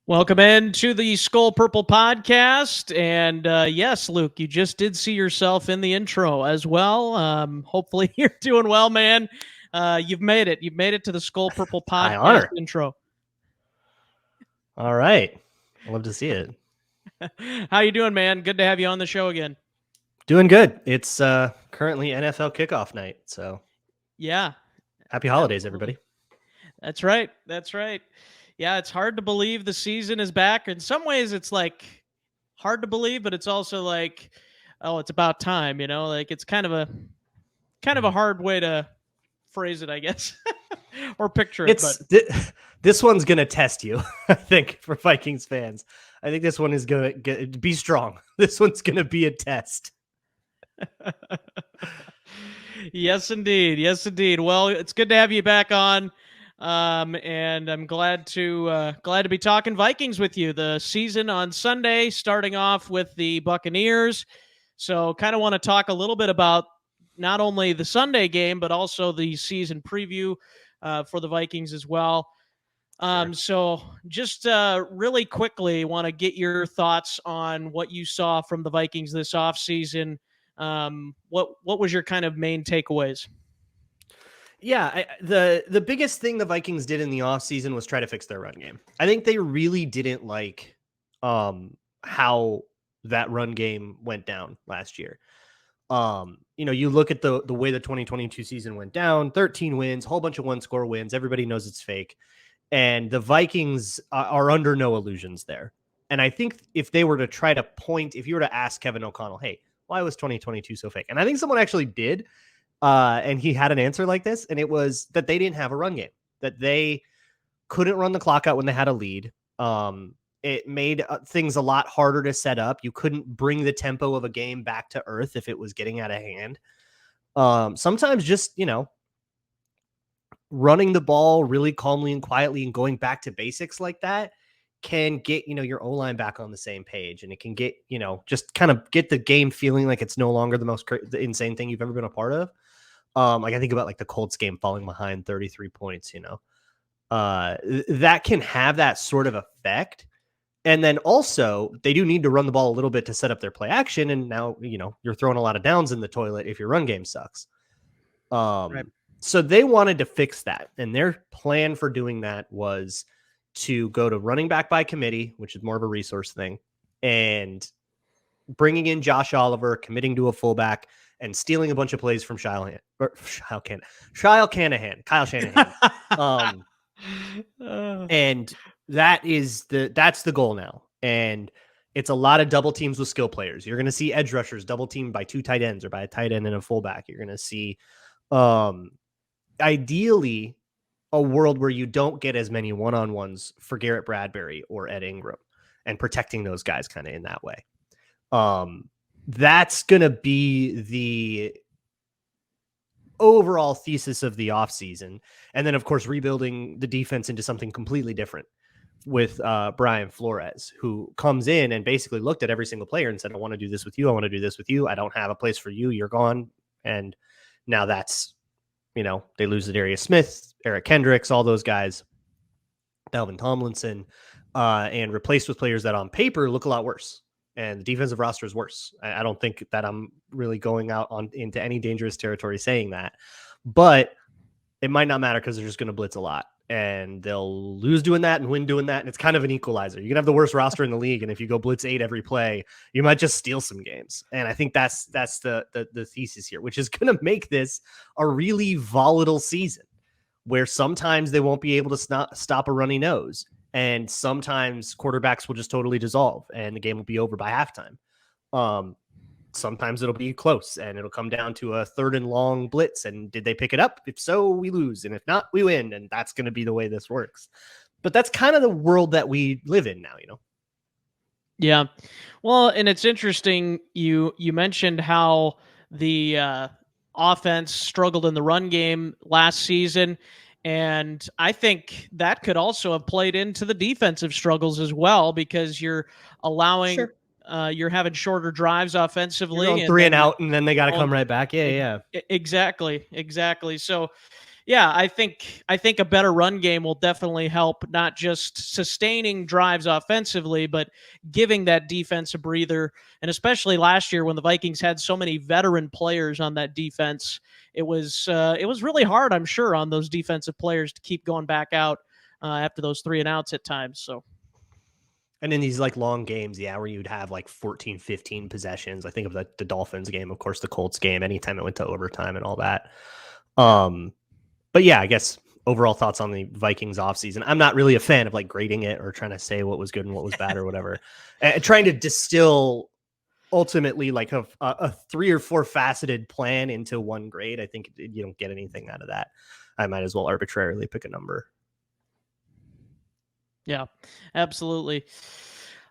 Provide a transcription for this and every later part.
Welcome in to the Skol Purple podcast. And yes, Luke, you just did see yourself in the intro as well. Hopefully you're doing well, man. You've made it. You've made it to the Skol Purple High podcast honor. intro. All right. I love to see it. How you doing, man? Good to have you on the show again. Doing good. It's currently NFL kickoff night. So Yeah. happy holidays, everybody. That's right. That's right. Yeah, it's hard to believe the season is back. In some ways, it's like hard to believe, but it's also like, oh, it's about time, you know? Like it's kind of a hard way to phrase it, I guess, or picture it. This one's gonna test you, I think, for Vikings fans. I think this one is gonna be strong. This one's gonna be a test. Yes, indeed. Yes, indeed. Well, it's good to have you back on. And I'm glad to be talking Vikings with you. The season on Sunday, starting off with the Buccaneers. So, kind of want to talk a little bit about not only the Sunday game, but also the season preview for the Vikings as well. Sure. So, just really quickly, want to get your thoughts on what you saw from the Vikings this offseason. What was your kind of main takeaways? Yeah, the biggest thing the Vikings did in the offseason was try to fix their run game. I think they really didn't like how that run game went down last year. You look at the way the 2022 season went down, 13 wins, whole bunch of one-score wins. Everybody knows it's fake. And the Vikings are under no illusions there. And I think if they were to try to if you were to ask Kevin O'Connell, hey, why was 2022 so fake? And I think someone actually did. And he had an answer like this, and it was that they didn't have a run game, that they couldn't run the clock out when they had a lead. It made things a lot harder to set up. You couldn't bring the tempo of a game back to earth if it was getting out of hand. Sometimes just, running the ball really calmly and quietly and going back to basics like that can get, your O-line back on the same page. And it can get, just kind of get the game feeling like it's no longer the insane thing you've ever been a part of. Like I think about like the Colts game falling behind 33 points, that can have that sort of effect. And then also they do need to run the ball a little bit to set up their play action. And now, you're throwing a lot of downs in the toilet if your run game sucks. Right. So they wanted to fix that. And their plan for doing that was to go to running back by committee, which is more of a resource thing, and bringing in Josh Oliver, committing to a fullback, and stealing a bunch of plays from Kyle Shanahan. And that's the goal now. And it's a lot of double teams with skill players. You're going to see edge rushers double teamed by two tight ends or by a tight end and a fullback. You're going to see, ideally, a world where you don't get as many one-on-ones for Garrett Bradbury or Ed Ingram, and protecting those guys kind of in that way. That's going to be the overall thesis of the offseason. And then, of course, rebuilding the defense into something completely different with Brian Flores, who comes in and basically looked at every single player and said, I want to do this with you. I want to do this with you. I don't have a place for you. You're gone. And now that's, they lose Darius Smith, Eric Kendricks, all those guys, Dalvin Tomlinson, and replaced with players that on paper look a lot worse. And the defensive roster is worse. I don't think that I'm really going out into any dangerous territory saying that, but it might not matter because they're just going to blitz a lot, and they'll lose doing that and win doing that. And it's kind of an equalizer. You can have the worst roster in the league, and if you go blitz 8 every play, you might just steal some games. And I think that's the thesis here, which is going to make this a really volatile season where sometimes they won't be able to stop a runny nose. And sometimes quarterbacks will just totally dissolve and the game will be over by halftime. Sometimes it'll be close and it'll come down to a 3rd and long blitz. And did they pick it up? If so, we lose. And if not, we win. And that's going to be the way this works. But that's kind of the world that we live in now, Yeah. Well, and it's interesting. You mentioned how the offense struggled in the run game last season. And I think that could also have played into the defensive struggles as well, because you're allowing, you're having shorter drives offensively. You're going 3 and out, and then they got to come right back. Yeah. Exactly. So, Yeah, I think a better run game will definitely help, not just sustaining drives offensively, but giving that defense a breather. And especially last year when the Vikings had so many veteran players on that defense, it was really hard, I'm sure, on those defensive players to keep going back out after those 3-and-outs at times. So And in these like long games, yeah, where you'd have like 14, 15 possessions. I think of the Dolphins game, of course, the Colts game, anytime it went to overtime and all that. But yeah, I guess overall thoughts on the Vikings offseason. I'm not really a fan of like grading it or trying to say what was good and what was bad or whatever. Trying to distill ultimately like a 3 or 4 faceted plan into one grade. I think you don't get anything out of that. I might as well arbitrarily pick a number. yeah, absolutely.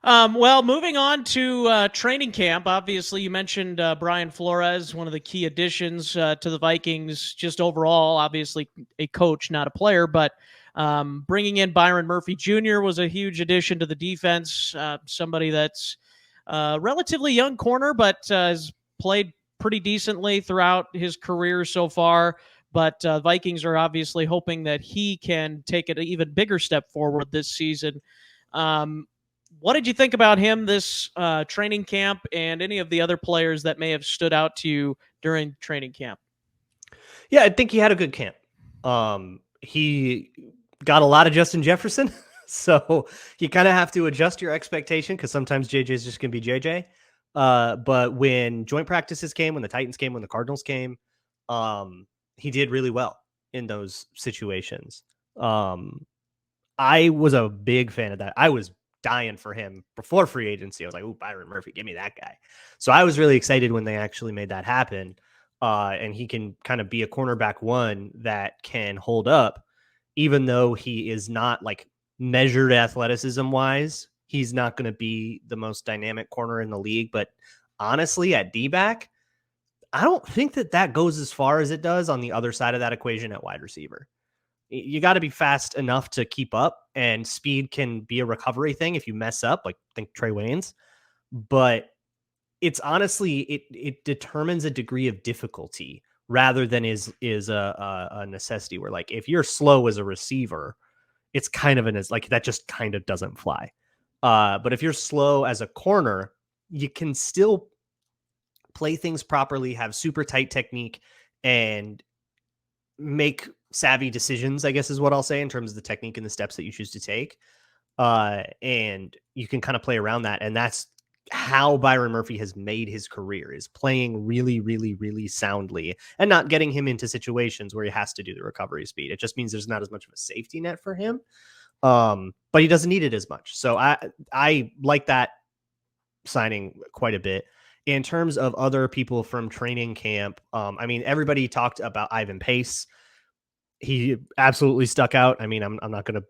Well, moving on to training camp. Obviously, you mentioned Brian Flores, one of the key additions to the Vikings, just overall. Obviously, a coach, not a player, but bringing in Byron Murphy Jr. was a huge addition to the defense. Somebody that's relatively young corner, but has played pretty decently throughout his career so far. But Vikings are obviously hoping that he can take it an even bigger step forward this season. Um, what did you think about him this training camp, and any of the other players that may have stood out to you during training camp? Yeah, I think he had a good camp. He got a lot of Justin Jefferson, so you kind of have to adjust your expectation because sometimes JJ is just going to be JJ. But when joint practices came, when the Titans came, when the Cardinals came, he did really well in those situations. I was a big fan of that. I was dying for him before free agency. I was like, "Ooh, Byron Murphy, give me that guy." So I was really excited when they actually made that happen. And he can kind of be a cornerback one that can hold up, even though he is not like measured athleticism wise. He's not going to be the most dynamic corner in the league. But honestly, at D back, I don't think that goes as far as it does on the other side of that equation at wide receiver. You got to be fast enough to keep up, and speed can be a recovery thing if you mess up, like think Trey Waynes. But it's honestly it determines a degree of difficulty rather than is a necessity. Where like if you're slow as a receiver, it's kind of like that just kind of doesn't fly. But if you're slow as a corner, you can still play things properly, have super tight technique, and make savvy decisions, I guess is what I'll say in terms of the technique and the steps that you choose to take. And you can kind of play around that. And that's how Byron Murphy has made his career, is playing really, really, really soundly and not getting him into situations where he has to do the recovery speed. It just means there's not as much of a safety net for him. But he doesn't need it as much. So I like that signing quite a bit. In terms of other people from training camp, I mean, everybody talked about Ivan Pace. He absolutely stuck out. I mean, I'm not going to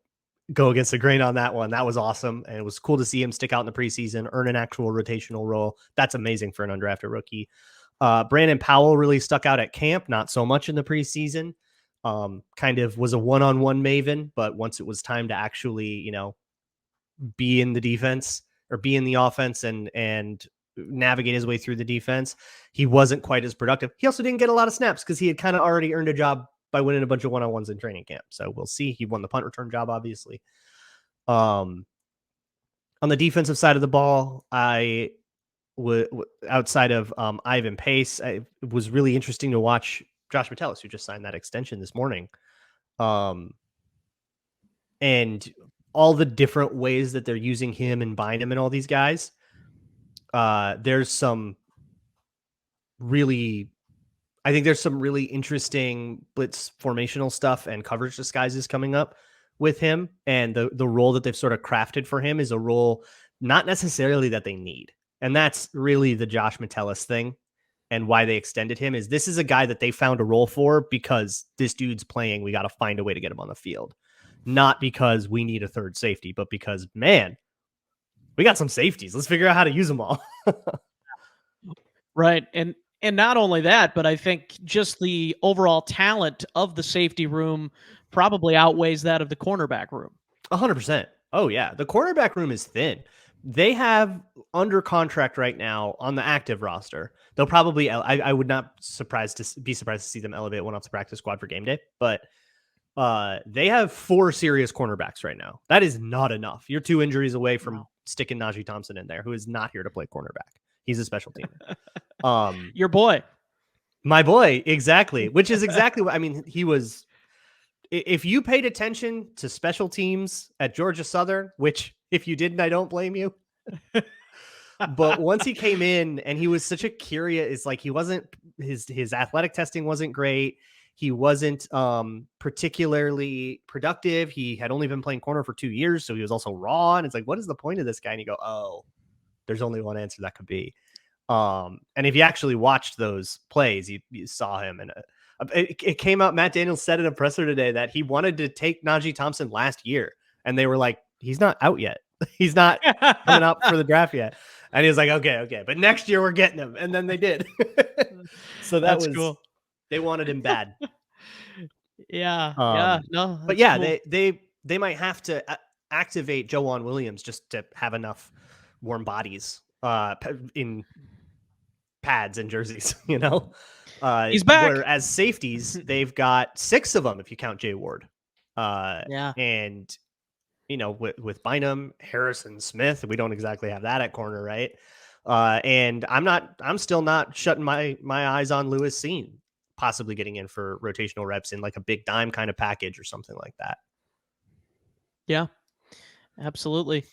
go against the grain on that one. That was awesome. And it was cool to see him stick out in the preseason, earn an actual rotational role. That's amazing for an undrafted rookie. Brandon Powell really stuck out at camp, not so much in the preseason. Kind of was a one-on-one maven, but once it was time to actually, be in the defense or be in the offense and navigate his way through the defense, he wasn't quite as productive. He also didn't get a lot of snaps because he had kind of already earned a job by winning a bunch of one-on-ones in training camp. So we'll see. He won the punt return job, obviously. On the defensive side of the ball, I would outside of Ivan Pace, it was really interesting to watch Josh Metellus, who just signed that extension this morning. And all the different ways that they're using him and Bynum and all these guys. There's some really interesting blitz formational stuff and coverage disguises coming up with him. And the role that they've sort of crafted for him is a role not necessarily that they need. And that's really the Josh Metellus thing. And why they extended him is this is a guy that they found a role for because this dude's playing. We got to find a way to get him on the field. Not because we need a third safety, but because, man, we got some safeties. Let's figure out how to use them all. Right. And not only that, but I think just the overall talent of the safety room probably outweighs that of the cornerback room. 100%. Oh, yeah. The cornerback room is thin. They have under contract right now on the active roster. They'll probably, I would not be surprised to see them elevate one off the practice squad for game day, but they have 4 serious cornerbacks right now. That is not enough. You're 2 injuries away from sticking Najee Thompson in there, who is not here to play cornerback. He's a special teamer. Your boy. My boy, exactly. Which is exactly what I mean. He was. If you paid attention to special teams at Georgia Southern, which if you didn't, I don't blame you. But once he came in and he was such a curious, it's like he wasn't his athletic testing wasn't great. He wasn't particularly productive. He had only been playing corner for 2 years, so he was also raw. And it's like, what is the point of this guy? And you go, oh, there's only one answer that could be. And if you actually watched those plays, you saw him. And it came out, Matt Daniels said in a presser today that he wanted to take Najee Thompson last year. And they were like, he's not out yet. He's not coming up for the draft yet. And he was like, okay. But next year we're getting him. And then they did. So that's cool. They wanted him bad. Yeah. No, but yeah, cool. They might have to activate Joanne Williams just to have enough warm bodies in pads and jerseys, you know. He's back. Whereas safeties, they've got 6 of them if you count Jay Ward. And you know, with Bynum, Harrison, Smith, we don't exactly have that at corner, right? And I'm still not shutting my eyes on Lewis Seen possibly getting in for rotational reps in like a big dime kind of package or something like that. Yeah, absolutely.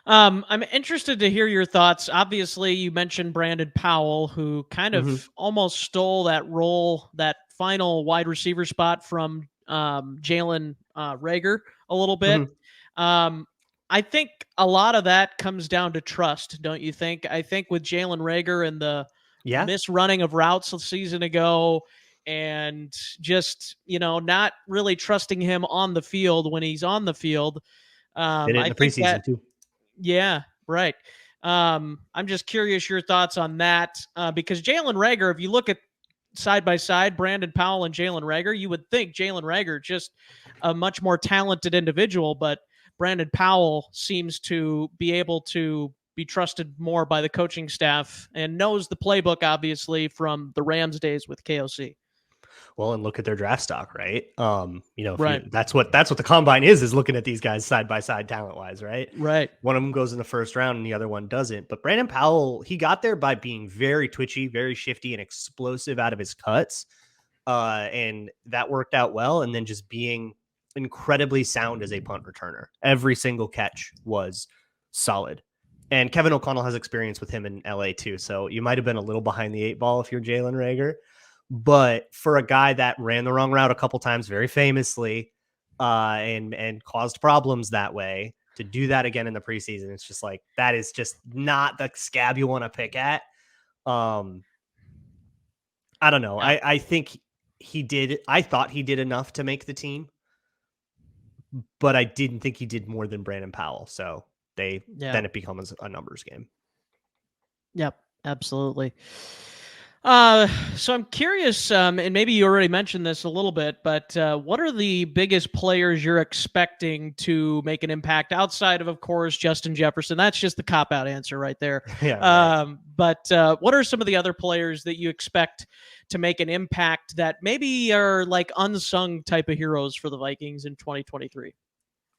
I'm interested to hear your thoughts. Obviously, you mentioned Brandon Powell, who kind of almost stole that role, that final wide receiver spot from Jalen Reagor a little bit. I think a lot of that comes down to trust, don't you think? I think with Jalen Reagor and the misrunning of routes a season ago and just, not really trusting him on the field when he's on the field. Did it in the preseason too. Yeah, right. I'm just curious your thoughts on that because Jalen Reagor, if you look at side by side, Brandon Powell and Jalen Reagor, you would think Jalen Reagor just a much more talented individual, but Brandon Powell seems to be able to be trusted more by the coaching staff and knows the playbook, obviously, from the Rams days with KOC. Well, and look at their draft stock, right? That's what the combine is looking at these guys side by side, talent wise, right? Right. One of them goes in the first round and the other one doesn't. But Brandon Powell, he got there by being very twitchy, very shifty, and explosive out of his cuts, and that worked out well. And then just being incredibly sound as a punt returner, every single catch was solid. And Kevin O'Connell has experience with him in LA too, so you might have been a little behind the 8 ball if you're Jalen Reagor. But for a guy that ran the wrong route a couple times, very famously, and caused problems that way, to do that again in the preseason, it's just like, that is just not the scab you want to pick at. I don't know. I think he did. I thought he did enough to make the team, but I didn't think he did more than Brandon Powell. So then it becomes a numbers game. Yep, absolutely. So I'm curious, and maybe you already mentioned this a little bit, but what are the biggest players you're expecting to make an impact outside of course, Justin Jefferson? That's just the cop-out answer right there. But what are some of the other players that you expect to make an impact that maybe are like unsung type of heroes for the Vikings in 2023?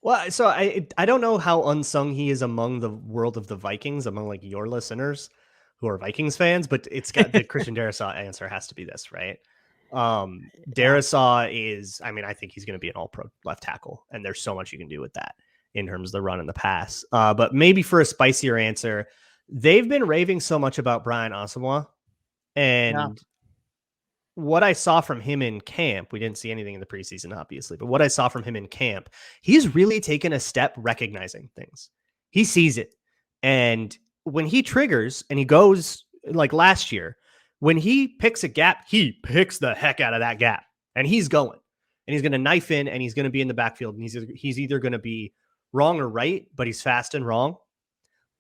Well, so I don't know how unsung he is among the world of the Vikings, among like your listeners who are Vikings fans, but it's got the Christian Darrisaw answer has to be this, right? Darrisaw is, I think he's going to be an all-pro left tackle, and there's so much you can do with that in terms of the run and the pass. But maybe for a spicier answer, they've been raving so much about Brian Asamoah, and what I saw from him in camp, we didn't see anything in the preseason, obviously, but what I saw from him in camp, he's really taken a step recognizing things. He sees it, and when he triggers and he goes like last year, when he picks a gap, he picks the heck out of that gap and he's going and he's going to knife in and he's going to be in the backfield and he's either going to be wrong or right, but he's fast and wrong.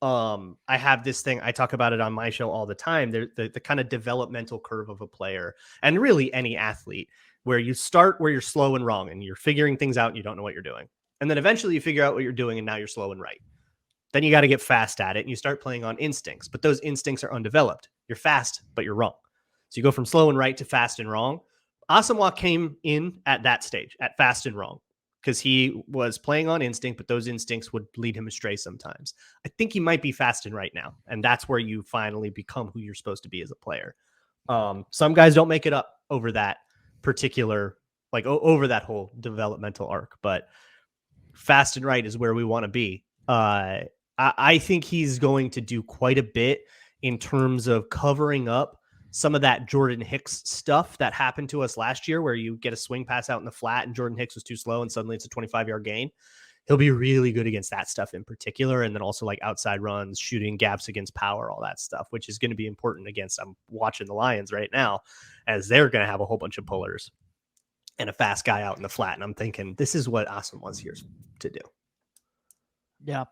I have this thing, I talk about it on my show all the time. The kind of developmental curve of a player and really any athlete where you start where you're slow and wrong and you're figuring things out and you don't know what you're doing. And then eventually you figure out what you're doing and now you're slow and right. Then you got to get fast at it and you start playing on instincts, but those instincts are undeveloped. You're fast, but you're wrong. So you go from slow and right to fast and wrong. Asamoah came in at that stage, at fast and wrong, because he was playing on instinct, but those instincts would lead him astray sometimes. I think he might be fast and right now, and that's where you finally become who you're supposed to be as a player. Some guys don't make it up over that particular, like over that whole developmental arc, but fast and right is where we want to be. I think he's going to do quite a bit in terms of covering up some of that Jordan Hicks stuff that happened to us last year, where you get a swing pass out in the flat and Jordan Hicks was too slow and suddenly it's a 25-yard gain. He'll be really good against that stuff in particular. And then also like outside runs, shooting gaps against power, all that stuff, which is going to be important against, I'm watching the Lions right now as they're going to have a whole bunch of pullers and a fast guy out in the flat. And I'm thinking this is what Austin was here to do. Yeah.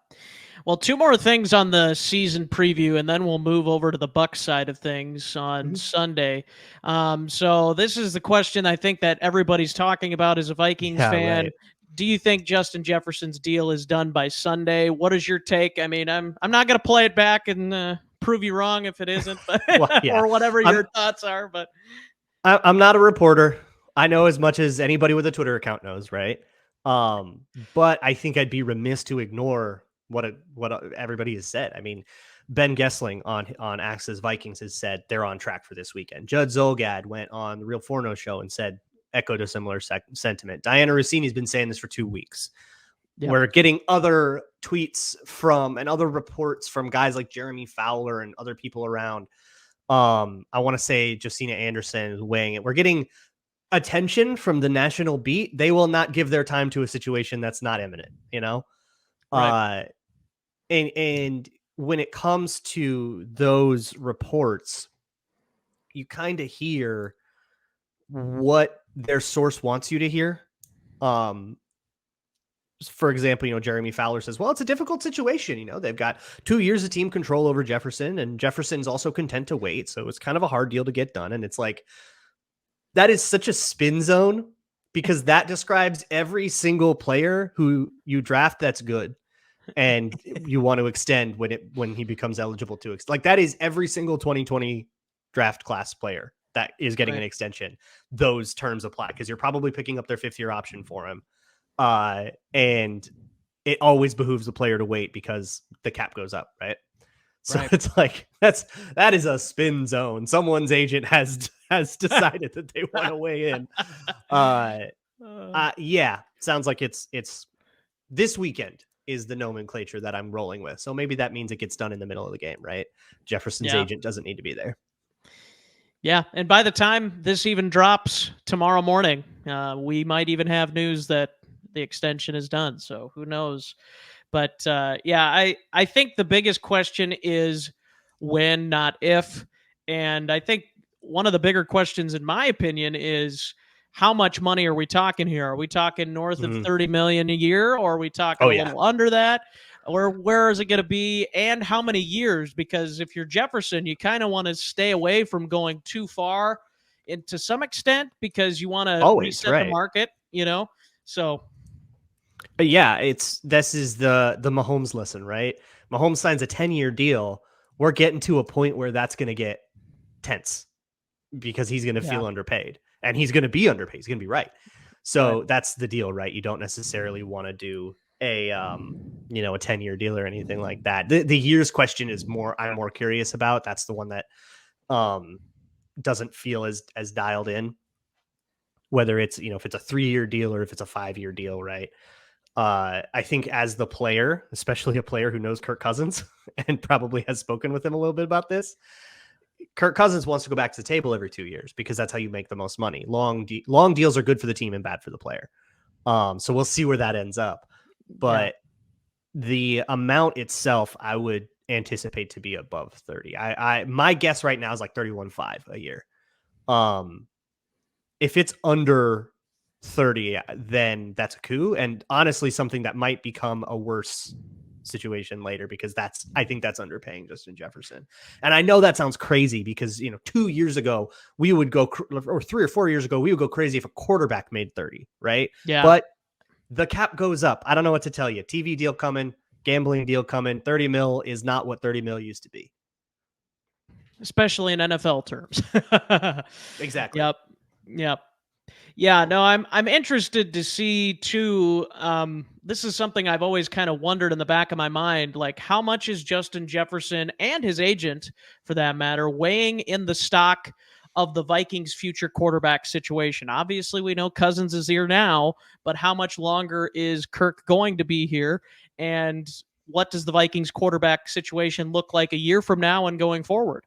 Well, two more things on the season preview, and then we'll move over to the Bucs side of things on Sunday. So this is the question I think that everybody's talking about as a Vikings fan. Right. Do you think Justin Jefferson's deal is done by Sunday? What is your take? I mean, I'm not going to play it back and prove you wrong if it isn't, but, well, yeah. Or whatever your thoughts are. But I'm not a reporter. I know as much as anybody with a Twitter account knows, right? But I think I'd be remiss to ignore what everybody has said. I mean, Ben Gessling on Access Vikings has said they're on track for this weekend. Judd Zolgad went on the Real Forno show and echoed a similar sentiment. Diana Rossini's been saying this for 2 weeks. Yep. We're getting other tweets from and other reports from guys like Jeremy Fowler and other people around. I want to say Josina Anderson is weighing it. We're getting attention from the national beat. They will not give their time to a situation that's not imminent, you know? Right. And when it comes to those reports, you kind of hear what their source wants you to hear. For example, Jeremy Fowler says, well, it's a difficult situation. They've got 2 years of team control over Jefferson, and Jefferson's also content to wait. So it's kind of a hard deal to get done. And it's like, that is such a spin zone, because that describes every single player who you draft that's good and you want to extend when he becomes eligible to extend. Like, that is every single 2020 draft class player that is getting an extension. Those terms apply because you're probably picking up their 5th-year option for him. And it always behooves the player to wait because the cap goes up, right? So it's like that is a spin zone. Someone's agent has decided that they want to weigh in. Yeah, sounds like it's this weekend is the nomenclature that I'm rolling with. So maybe that means it gets done in the middle of the game, right? Jefferson's agent doesn't need to be there. Yeah, and by the time this even drops tomorrow morning, we might even have news that the extension is done. So who knows? But I think the biggest question is when, not if. And I think one of the bigger questions, in my opinion, is how much money are we talking here? Are we talking north of $30 million a year, or are we talking a little under that? Or where is it going to be, and how many years? Because if you're Jefferson, you kind of want to stay away from going too far to some extent, because you want to reset the market, So yeah, this is the Mahomes lesson, right? Mahomes signs a 10-year deal. We're getting to a point where that's going to get tense because he's going to feel underpaid, and he's going to be underpaid. He's going to be right. So that's the deal, right? You don't necessarily want to do a 10-year deal or anything like that. The years question is I'm more curious about. That's the one that doesn't feel as dialed in, whether it's, if it's a 3-year deal or if it's a 5-year deal, right? I think as the player, especially a player who knows Kirk Cousins and probably has spoken with him a little bit about this, Kirk Cousins wants to go back to the table every 2 years because that's how you make the most money. Long deals are good for the team and bad for the player. So we'll see where that ends up. But the amount itself, I would anticipate to be above 30. My guess right now is like 31.5 a year. If it's under 30, then that's a coup, and honestly something that might become a worse situation later, because I think that's underpaying Justin Jefferson. And I know that sounds crazy because 2 years ago we would go, or 3 or 4 years ago we would go crazy if a quarterback made 30, right? Yeah. But the cap goes up. I don't know what to tell you. TV deal coming, gambling deal coming. 30 mil is not what 30 mil used to be. Especially in NFL terms. Exactly. Yep. Yeah, no, I'm interested to see too. This is something I've always kind of wondered in the back of my mind, like how much is Justin Jefferson and his agent, for that matter, weighing in the stock of the Vikings' future quarterback situation? Obviously, we know Cousins is here now, but how much longer is Kirk going to be here? And what does the Vikings quarterback situation look like a year from now and going forward?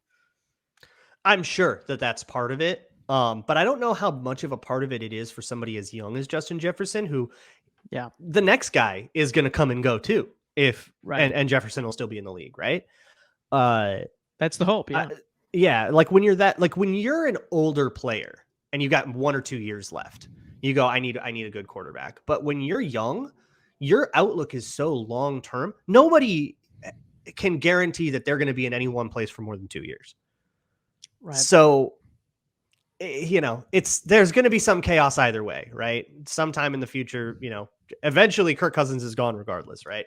I'm sure that that's part of it. But I don't know how much of a part of it is for somebody as young as Justin Jefferson, who, Yeah, the next guy is going to come and go too, if right. and Jefferson will still be in the league, right? That's the hope. Yeah, Yeah, like when you're an older player and you got 1 or 2 years left, you go, I need a good quarterback. But when you're young, your outlook is so long term. Nobody can guarantee that they're going to be in any one place for more than 2 years. right. So, there's going to be some chaos either way, right? Sometime in the future, eventually Kirk Cousins is gone regardless, right?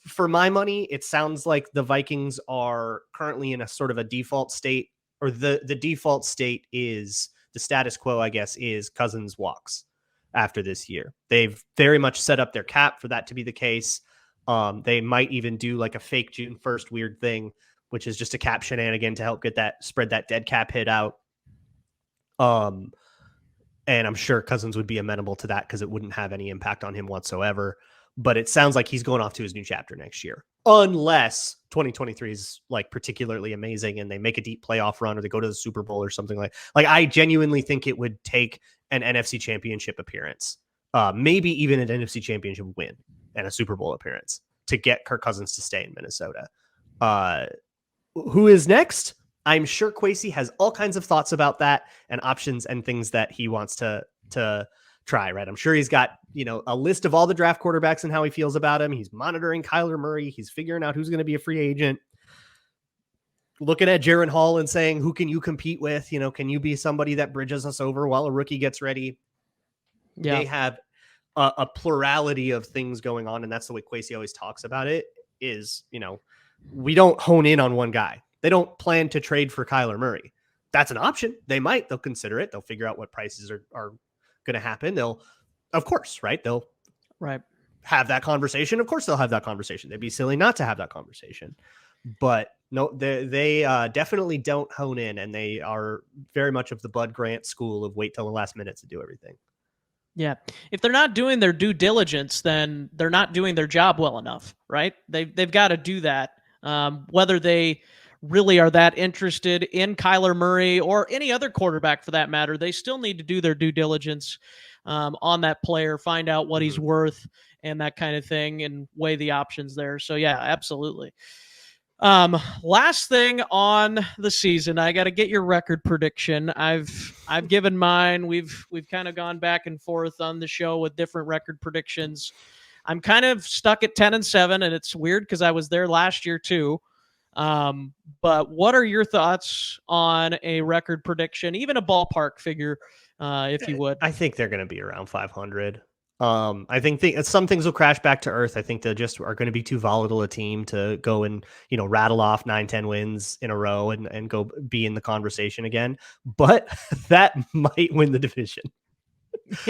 For my money, it sounds like the Vikings are currently in a sort of a default state, or the default state is the status quo, I guess, is Cousins walks after this year. They've very much set up their cap for that to be the case. They might even do like a fake June 1st weird thing, which is just a cap shenanigan to help spread that dead cap hit out. And I'm sure Cousins would be amenable to that because it wouldn't have any impact on him whatsoever. But it sounds like he's going off to his new chapter next year, unless 2023 is like particularly amazing and they make a deep playoff run or they go to the Super Bowl or something like. I genuinely think it would take an NFC Championship appearance, maybe even an NFC Championship win and a Super Bowl appearance to get Kirk Cousins to stay in Minnesota. Who is next? I'm sure Kwesi has all kinds of thoughts about that and options and things that he wants to try, right? I'm sure he's got, a list of all the draft quarterbacks and how he feels about him. He's monitoring Kyler Murray. He's figuring out who's going to be a free agent. Looking at Jaren Hall and saying, who can you compete with? Can you be somebody that bridges us over while a rookie gets ready? Yeah. They have a plurality of things going on. And that's the way Kwesi always talks about it is, we don't hone in on one guy. They don't plan to trade for Kyler Murray. That's an option. They'll consider it. They'll figure out what prices are going to happen. They'll have that conversation. Of course they'll have that conversation. They'd be silly not to have that conversation. But no, they definitely don't hone in, and they are very much of the Bud Grant school of wait till the last minute to do everything. Yeah. If they're not doing their due diligence, then they're not doing their job well enough, right? They've got to do that. Whether they really are that interested in Kyler Murray or any other quarterback for that matter, they still need to do their due diligence on that player, find out what he's worth and that kind of thing, and weigh the options there. So yeah, absolutely. Last thing on the season, I got to get your record prediction. I've given mine. We've kind of gone back and forth on the show with different record predictions. I'm kind of stuck at 10-7, and it's weird because I was there last year too. But what are your thoughts on a record prediction, even a ballpark figure, if you would? I think they're going to be around 500. I think some things will crash back to earth. I think they just are going to be too volatile a team to go and, rattle off 9-10 wins in a row and go be in the conversation again. But that might win the division.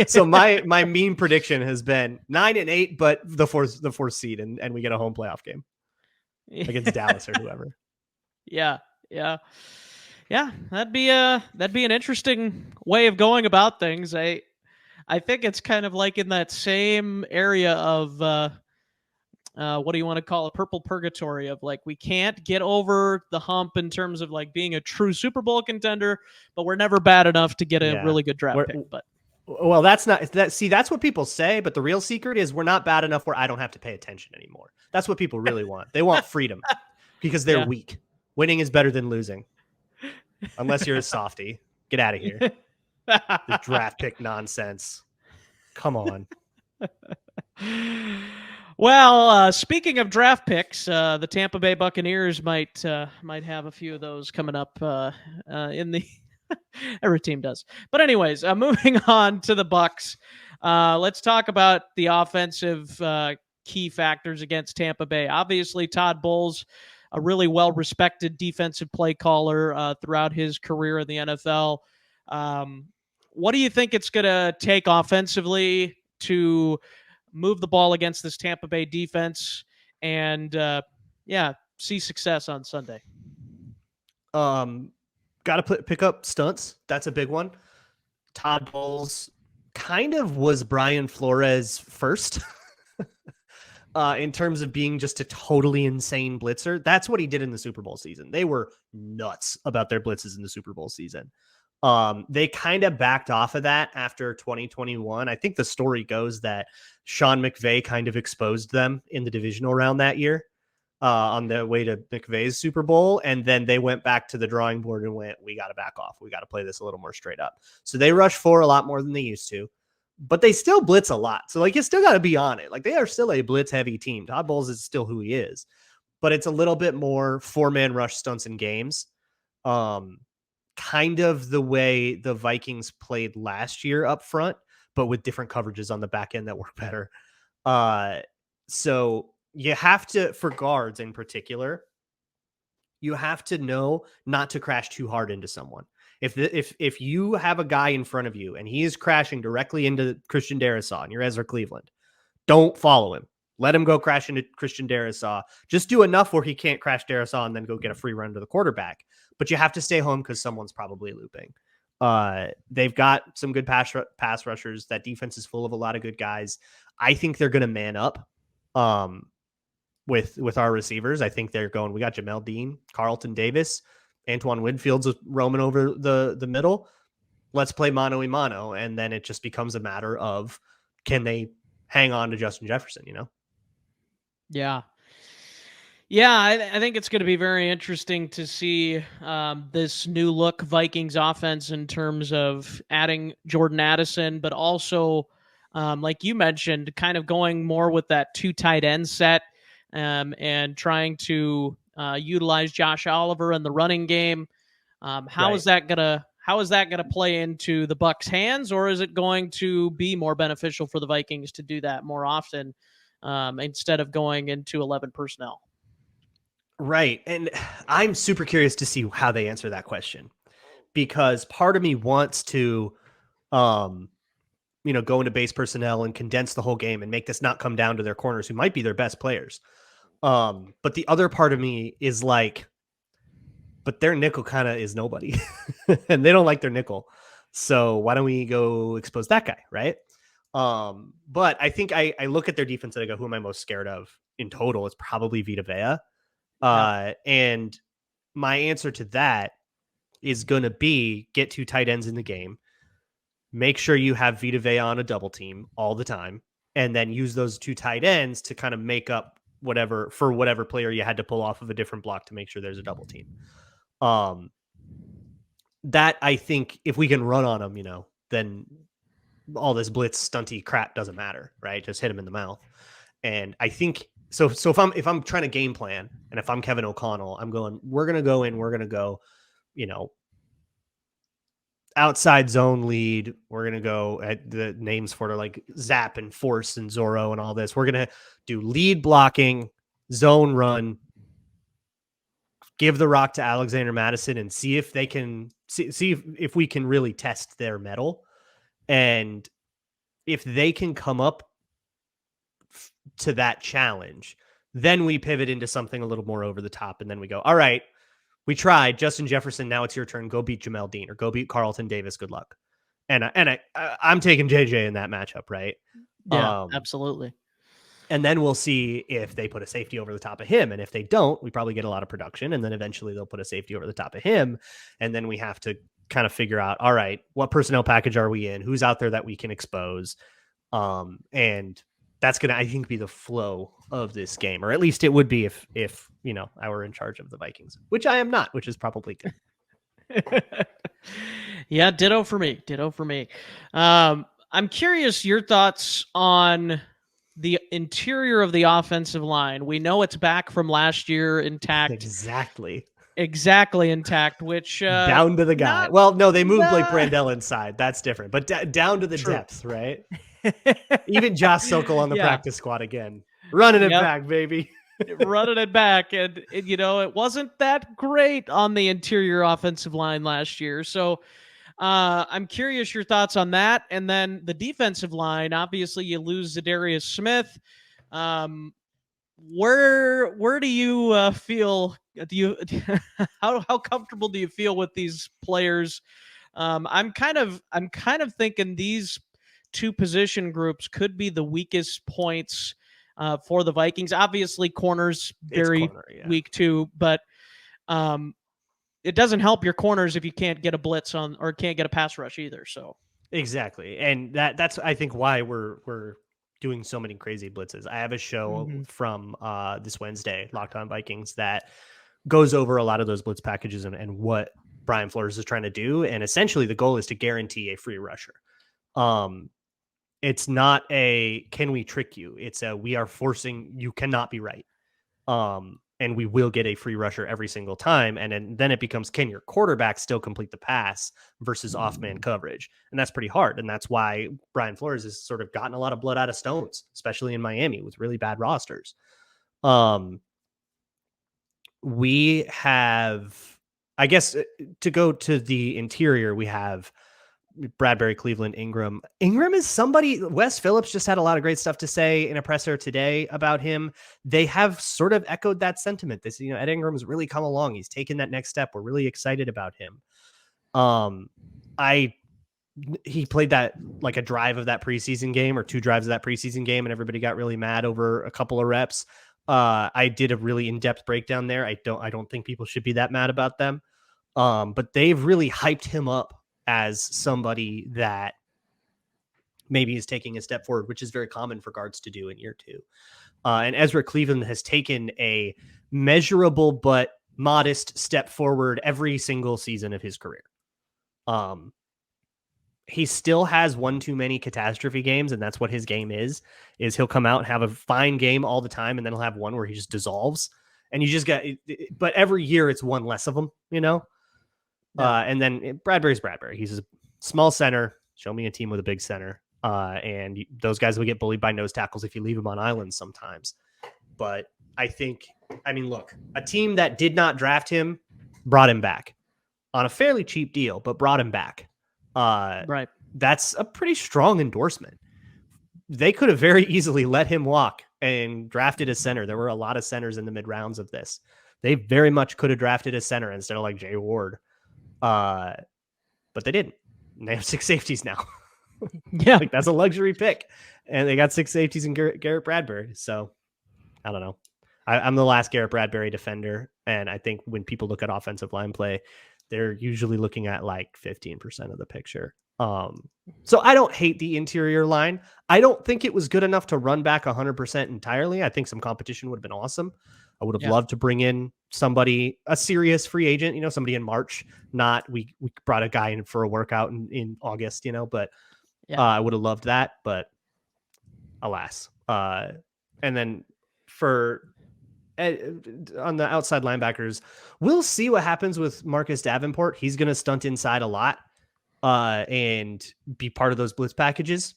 So my mean prediction has been 9-8, but the fourth seed, and we get a home playoff game against Dallas or whoever. Yeah. That'd be an interesting way of going about things. I think it's kind of like in that same area of what do you want to call it? Purple purgatory of like, we can't get over the hump in terms of like being a true Super Bowl contender, but we're never bad enough to get a really good draft pick. But well, that's not that. See, that's what people say, but the real secret is we're not bad enough where I don't have to pay attention anymore. That's what people really want. They want freedom because they're weak. Winning is better than losing, unless you're a softie. Get out of here. The draft pick nonsense. Come on. Well, speaking of draft picks, the Tampa Bay Buccaneers might have a few of those coming up in the. Every team does. But anyways, moving on to the Bucs. Let's talk about the offensive key factors against Tampa Bay. Obviously, Todd Bowles, a really well-respected defensive play caller throughout his career in the NFL. What do you think it's going to take offensively to move the ball against this Tampa Bay defense and, see success on Sunday? Got to pick up stunts. That's a big one. Todd Bowles kind of was Brian Flores first in terms of being just a totally insane blitzer. That's what he did in the Super Bowl season. They were nuts about their blitzes in the Super Bowl season. They kind of backed off of that after 2021. I think the story goes that Sean McVay kind of exposed them in the divisional round that year on the way to McVay's Super Bowl. And then they went back to the drawing board and went, we got to back off. We got to play this a little more straight up. So they rush 4 a lot more than they used to, but they still blitz a lot. So like, you still got to be on it. Like, they are still a blitz heavy team. Todd Bowles is still who he is, but it's a little bit more 4-man rush stunts in games. Kind of the way the Vikings played last year up front, but with different coverages on the back end that work better. So you have to, for guards in particular, you have to know not to crash too hard into someone. If you have a guy in front of you and he is crashing directly into Christian Darrisaw and you're Ezra Cleveland, don't follow him. Let him go crash into Christian Darrisaw. Just do enough where he can't crash Darrisaw and then go get a free run to the quarterback. But you have to stay home because someone's probably looping. They've got some good pass rushers. That defense is full of a lot of good guys. I think they're going to man up with our receivers. I think they're going, we got Jamel Dean, Carlton Davis, Antoine Winfield's roaming over the middle. Let's play mano a mano. And then it just becomes a matter of, can they hang on to Justin Jefferson, you know? Yeah. Yeah, I think it's going to be very interesting to see this new look Vikings offense in terms of adding Jordan Addison, but also, like you mentioned, kind of going more with that 2 tight end set and trying to utilize Josh Oliver in the running game. How is that gonna play into the Bucs' hands, or is it going to be more beneficial for the Vikings to do that more often instead of going into 11 personnel? Right. And I'm super curious to see how they answer that question, because part of me wants to, go into base personnel and condense the whole game and make this not come down to their corners, who might be their best players. But the other part of me is like, but their nickel kind of is nobody and they don't like their nickel. So why don't we go expose that guy? Right. But I think I look at their defense and I go, who am I most scared of in total? It's probably Vita Vea. And my answer to that is going to be get 2 tight ends in the game. Make sure you have Vita Vea on a double team all the time, and then use those 2 tight ends to kind of make up whatever player you had to pull off of a different block to make sure there's a double team. That, I think, if we can run on them, then all this blitz stunty crap doesn't matter, right? Just hit him in the mouth. And I think so if I'm trying to game plan, and if I'm Kevin O'Connell, I'm going, we're going to go, outside zone lead. We're going to go at the names for it, like Zap and Force and Zorro and all this. We're going to do lead blocking, zone run, give the rock to Alexander Madison, and see if they can see if we can really test their mettle. And if they can come up to that challenge, then we pivot into something a little more over the top. And then we go, all right, we tried Justin Jefferson. Now it's your turn. Go beat Jamel Dean or go beat Carlton Davis. Good luck. And I'm taking JJ in that matchup. Right. Yeah, absolutely. And then we'll see if they put a safety over the top of him. And if they don't, we probably get a lot of production. And then eventually they'll put a safety over the top of him. And then we have to kind of figure out, all right, what personnel package are we in? Who's out there that we can expose? And that's going to, I think, be the flow of this game, or at least it would be if I were in charge of the Vikings, which I am not, which is probably good. Yeah, ditto for me. I'm curious your thoughts on the interior of the offensive line. We know it's back from last year intact. Exactly intact, which down to the guy. Well, no, they moved like Brandell inside. That's different, but down to the depth, right? Even Josh Sokol on the practice squad again. Running it Yep. back, baby. Running it back. And, it wasn't that great on the interior offensive line last year. So I'm curious your thoughts on that. And then the defensive line, obviously you lose Zadarius Smith. Um, where do you feel? Do you how comfortable do you feel with these players? I'm kind of thinking these two position groups could be the weakest points for the Vikings. Obviously, corners It's very corner, yeah. weak too, but um, it doesn't help your corners if you can't get a blitz on or can't get a pass rush either. So Exactly. And that's I think why we're doing so many crazy blitzes. I have a show from this Wednesday, Locked On Vikings, that goes over a lot of those blitz packages and what Brian Flores is trying to do. And essentially the goal is to guarantee a free rusher. It's not a can we trick you? It's a we are forcing you cannot be right. And we will get a free rusher every single time. And then it becomes, can your quarterback still complete the pass versus off-man coverage? And that's pretty hard. And that's why Brian Flores has sort of gotten a lot of blood out of stones, especially in Miami with really bad rosters. We have, I guess, to go to the interior, we have Bradbury, Cleveland, Ingram. Ingram is somebody, Wes Phillips just had a lot of great stuff to say in a presser today about him. They have sort of echoed that sentiment. This, Ed Ingram's really come along. He's taken that next step. We're really excited about him. He played that like a drive of that preseason game or two drives of that preseason game, and everybody got really mad over a couple of reps. I did a really in-depth breakdown there. I don't think people should be that mad about them. But they've really hyped him up as somebody that maybe is taking a step forward, which is very common for guards to do in year two. And Ezra Cleveland has taken a measurable but modest step forward every single season of his career. He still has one too many catastrophe games, and that's what his game is he'll come out and have a fine game all the time, and then he'll have one where he just dissolves. And you just get, but every year it's one less of them, Yeah. And then Bradbury's Bradbury. He's a small center. Show me a team with a big center. And those guys will get bullied by nose tackles if you leave them on islands sometimes. But look, a team that did not draft him brought him back on a fairly cheap deal, but brought him back. right. That's a pretty strong endorsement. They could have very easily let him walk and drafted a center. There were a lot of centers in the mid rounds of this. They very much could have drafted a center instead of like Jay Ward. But they didn't. And they have 6 safeties now. Yeah. Like that's a luxury pick. And they got 6 safeties in Garrett Bradbury. So I don't know. I'm the last Garrett Bradbury defender. And I think when people look at offensive line play, they're usually looking at like 15% of the picture. So I don't hate the interior line. I don't think it was good enough to run back 100% entirely. I think some competition would have been awesome. I would have loved to bring in somebody, a serious free agent, somebody in March, not we brought a guy in for a workout in August, but I would have loved that, but alas. And then on the outside linebackers, we'll see what happens with Marcus Davenport. He's going to stunt inside a lot and be part of those blitz packages.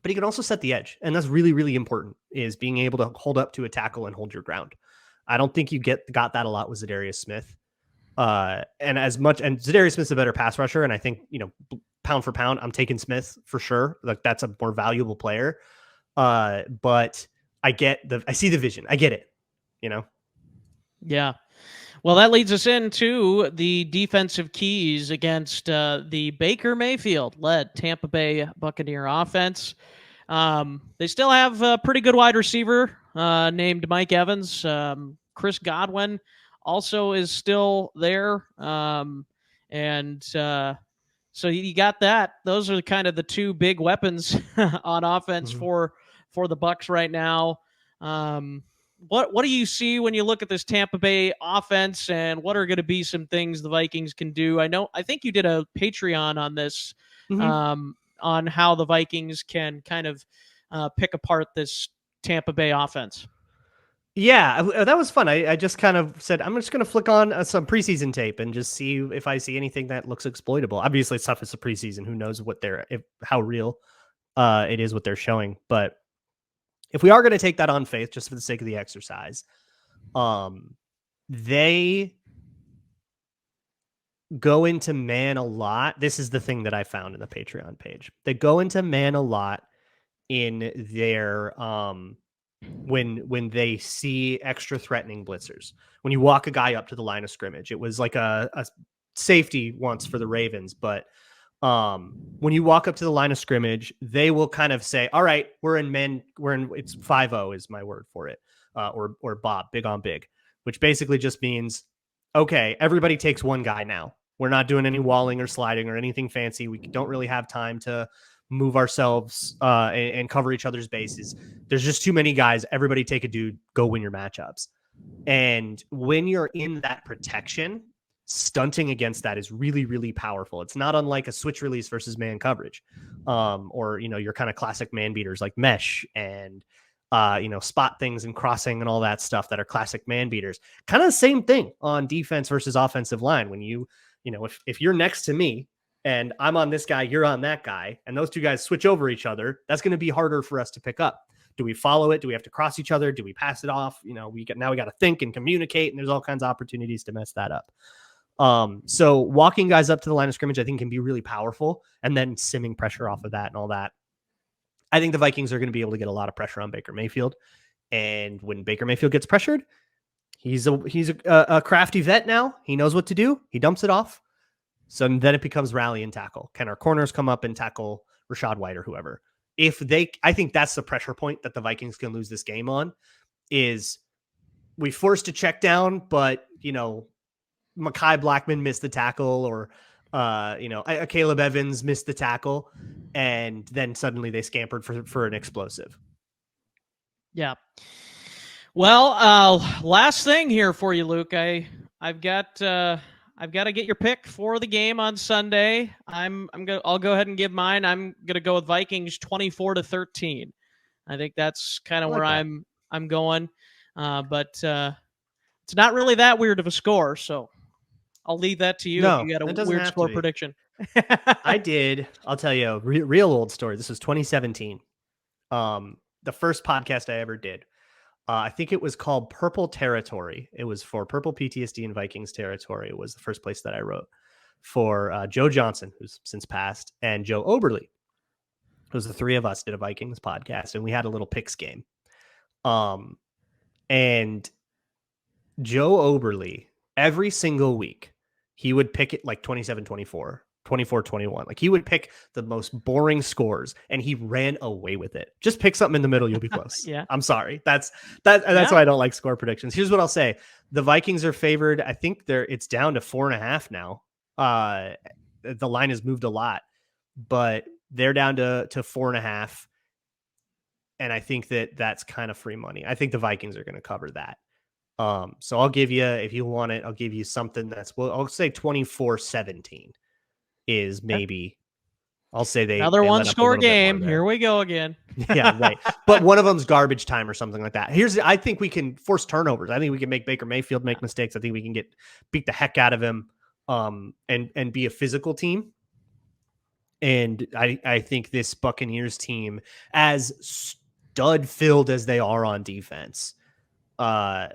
But he can also set the edge. And that's really, really important, is being able to hold up to a tackle and hold your ground. I don't think you got that a lot with Zadarius Smith. And Zadarius Smith's a better pass rusher. And I think, pound for pound, I'm taking Smith for sure. Like that's a more valuable player. But I see the vision. I get it, Yeah. Well, that leads us into the defensive keys against the Baker Mayfield-led Tampa Bay Buccaneer offense. They still have a pretty good wide receiver named Mike Evans. Chris Godwin also is still there. So you got that. Those are kind of the two big weapons on offense for the Bucs right now. What do you see when you look at this Tampa Bay offense, and what are going to be some things the Vikings can do? I think you did a Patreon on this, on how the Vikings can kind of pick apart this Tampa Bay offense. Yeah, that was fun. I just kind of said, I'm just going to flick on some preseason tape and just see if I see anything that looks exploitable. Obviously, it's tough. It's a preseason. Who knows how real it is what they're showing. But if we are going to take that on faith, just for the sake of the exercise, they go into man a lot. This is the thing that I found in the Patreon page. They go into man a lot in their when they see extra threatening blitzers. When you walk a guy up to the line of scrimmage, it was like a safety once for the Ravens, but when you walk up to the line of scrimmage, they will kind of say, all right, it's 5-0 is my word for it. Or Bob, big on big, which basically just means, okay, everybody takes one guy now. We're not doing any walling or sliding or anything fancy. We don't really have time to move ourselves and cover each other's bases. There's just too many guys. Everybody take a dude, go win your matchups. And when you're in that protection, stunting against that is really, really powerful. It's not unlike a switch release versus man coverage, or your kind of classic man beaters like mesh and spot things and crossing and all that stuff that are classic man beaters. Kind of the same thing on defense versus offensive line. When if you're next to me and I'm on this guy, you're on that guy, and those two guys switch over each other, that's going to be harder for us to pick up. Do we follow it? Do we have to cross each other? Do we pass it off? We got to think and communicate, and there's all kinds of opportunities to mess that up. So walking guys up to the line of scrimmage, I think, can be really powerful, and then simming pressure off of that and all that. I think the Vikings are going to be able to get a lot of pressure on Baker Mayfield, and when Baker Mayfield gets pressured, he's a crafty vet now. He knows what to do. He dumps it off. So then it becomes rally and tackle. Can our corners come up and tackle Rashad White or whoever? I think that's the pressure point that the Vikings can lose this game on, is we forced a check down, but Mekhi Blackman missed the tackle, or Caleb Evans missed the tackle, and then suddenly they scampered for an explosive. Yeah. Well, last thing here for you, Luke. I've got to get your pick for the game on Sunday. I'll go ahead and give mine. I'm gonna go with Vikings 24-13. I think that's kind of where I'm going. But it's not really that weird of a score, so I'll leave that to you if you got a weird score prediction. I did. I'll tell you a real old story. This was 2017. The first podcast I ever did. I think it was called Purple Territory. It was for Purple PTSD and Vikings Territory. It was the first place that I wrote for Joe Johnson, who's since passed, and Joe Oberle. It was the three of us did a Vikings podcast, and we had a little picks game. And Joe Oberle, every single week, he would pick it like 27-24. 24-21. Like, he would pick the most boring scores, and he ran away with it. Just pick something in the middle, you'll be close. Yeah. I'm sorry. That's why I don't like score predictions. Here's what I'll say. The Vikings are favored. I think it's down to 4.5 now. The line has moved a lot, but they're down to 4.5. And I think that's kind of free money. I think the Vikings are going to cover that. So I'll give you, if you want it, I'll give you something I'll say 24-17. Is maybe I'll say another one score game. Here we go again. Yeah, right. But one of them's garbage time or something like that. I think we can force turnovers. I think we can make Baker Mayfield make mistakes. I think we can beat the heck out of him, and be a physical team. And I think this Buccaneers team, as stud filled as they are on defense, I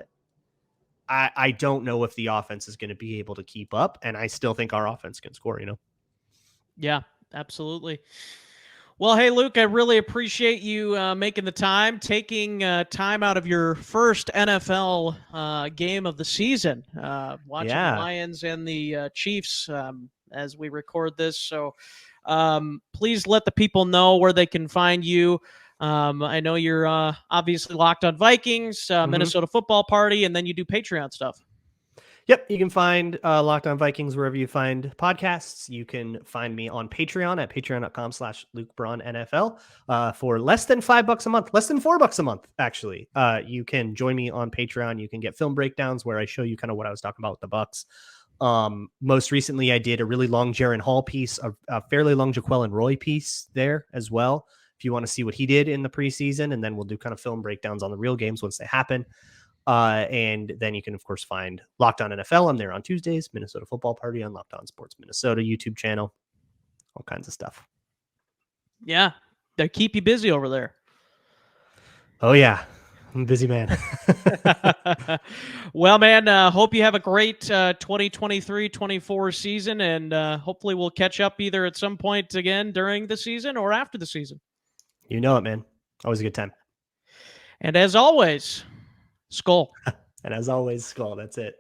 don't know if the offense is going to be able to keep up, and I still think our offense can score. Yeah, absolutely. Well, hey, Luke, I really appreciate you making the time, taking time out of your first NFL game of the season, watching the Lions and the Chiefs as we record this. So please let the people know where they can find you. I know you're obviously Locked on Vikings, Minnesota Football Party, and then you do Patreon stuff. Yep, you can find Locked on Vikings wherever you find podcasts. You can find me on Patreon at patreon.com/Luke Braun NFL for less than $5 a month, less than $4 a month, actually. You can join me on Patreon. You can get film breakdowns where I show you kind of what I was talking about with the Bucs. Most recently, I did a really long Jaron Hall piece, a fairly long Jaquelin Roy piece there as well. If you want to see what he did in the preseason, and then we'll do kind of film breakdowns on the real games once they happen. And then you can, of course, find Locked on NFL. I'm there on Tuesdays. Minnesota Football Party on Locked on Sports Minnesota YouTube channel. All kinds of stuff. Yeah, they keep you busy over there. Oh yeah, I'm a busy man. Well, man, hope you have a great 2023-24 season, and hopefully we'll catch up either at some point again during the season or after the season. You know it, man. Always a good time. And as always, Skol. And as always, Skol. That's it.